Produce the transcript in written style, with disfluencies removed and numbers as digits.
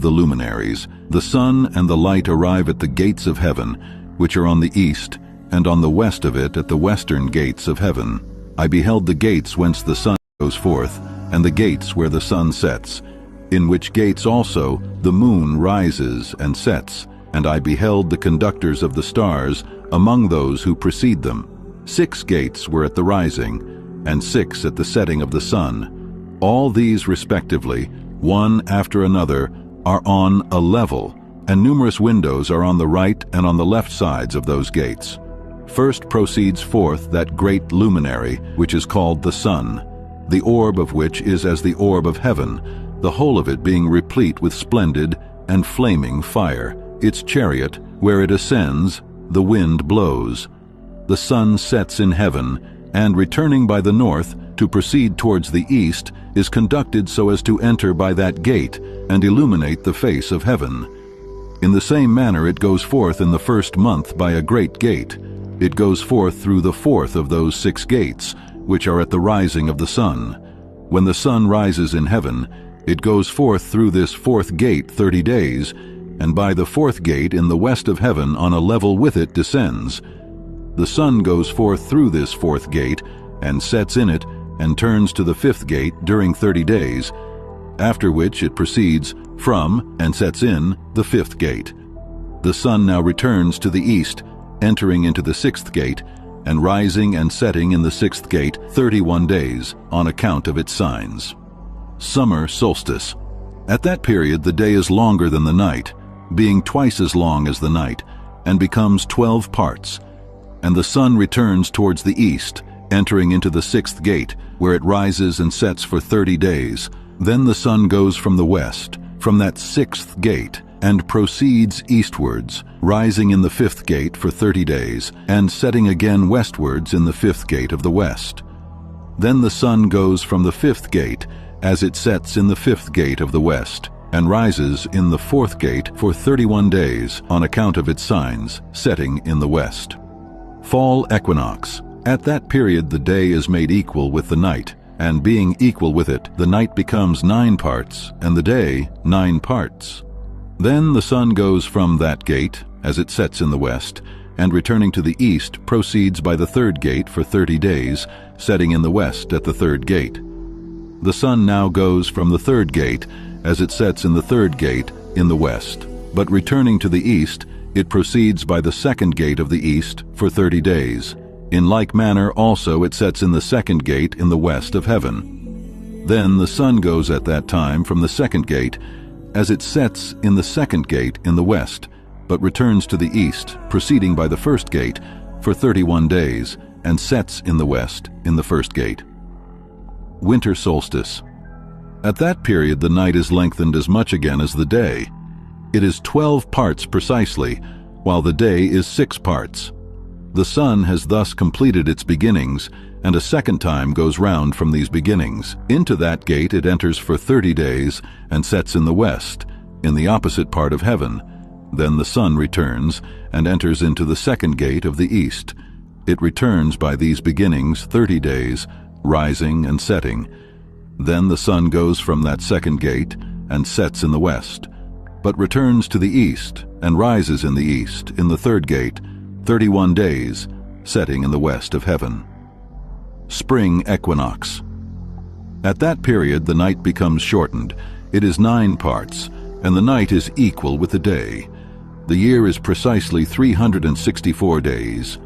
the luminaries. The sun and the light arrive at the gates of heaven, which are on the east, and on the west of it at the western gates of heaven. I beheld the gates whence the sun goes forth, and the gates where the sun sets, in which gates also the moon rises and sets. And I beheld the conductors of the stars among those who precede them. 6 gates were at the rising, and 6 at the setting of the sun. All these respectively, one after another, are on a level, and numerous windows are on the right and on the left sides of those gates. First proceeds forth that great luminary, which is called the sun, the orb of which is as the orb of heaven, the whole of it being replete with splendid and flaming fire. Its chariot, where it ascends, the wind blows. The sun sets in heaven, and returning by the north to proceed towards the east, is conducted so as to enter by that gate and illuminate the face of heaven. In the same manner it goes forth in the first month by a great gate. It goes forth through the fourth of those 6 gates, which are at the rising of the sun. When the sun rises in heaven, it goes forth through this 4th gate 30 days, and by the 4th gate in the west of heaven on a level with it descends. The sun goes forth through this 4th gate, and sets in it, and turns to the 5th gate during 30 days, after which it proceeds from and sets in the 5th gate. The sun now returns to the east, entering into the 6th gate, and rising and setting in the 6th gate 31 days, on account of its signs. Summer solstice. At that period the day is longer than the night, being twice as long as the night, and becomes 12 parts. And the sun returns towards the east, entering into the 6th gate, where it rises and sets for 30 days. Then the sun goes from the west, from that 6th gate, and proceeds eastwards, rising in the 5th gate for 30 days, and setting again westwards in the 5th gate of the west. Then the sun goes from the 5th gate, as it sets in the 5th gate of the west, and rises in the 4th gate for 31 days, on account of its signs, setting in the west. Fall equinox. At that period the day is made equal with the night, and being equal with it, the night becomes 9 parts, and the day 9 parts. Then the sun goes from that gate, as it sets in the west, and returning to the east, proceeds by the 3rd gate for 30 days, setting in the west at the 3rd gate. The sun now goes from the 3rd gate, as it sets in the 3rd gate in the west, but returning to the east, it proceeds by the 2nd gate of the east for 30 days. In like manner also it sets in the 2nd gate in the west of heaven. Then the sun goes at that time from the 2nd gate, as it sets in the 2nd gate in the west, but returns to the east, proceeding by the 1st gate for 31 days, and sets in the west in the 1st gate. Winter solstice. At that period the night is lengthened as much again as the day. It is 12 parts precisely, while the day is 6 parts. The sun has thus completed its beginnings, and a second time goes round from these beginnings. Into that gate it enters for 30 days, and sets in the west, in the opposite part of heaven. Then the sun returns, and enters into the 2nd gate of the east. It returns by these beginnings 30 days, rising and setting. Then the sun goes from that 2nd gate, and sets in the west, but returns to the east, and rises in the east, in the 3rd gate, 31 days, setting in the west of heaven. Spring equinox. At that period the night becomes shortened. It is 9 parts, and the night is equal with the day. The year is precisely 364 days.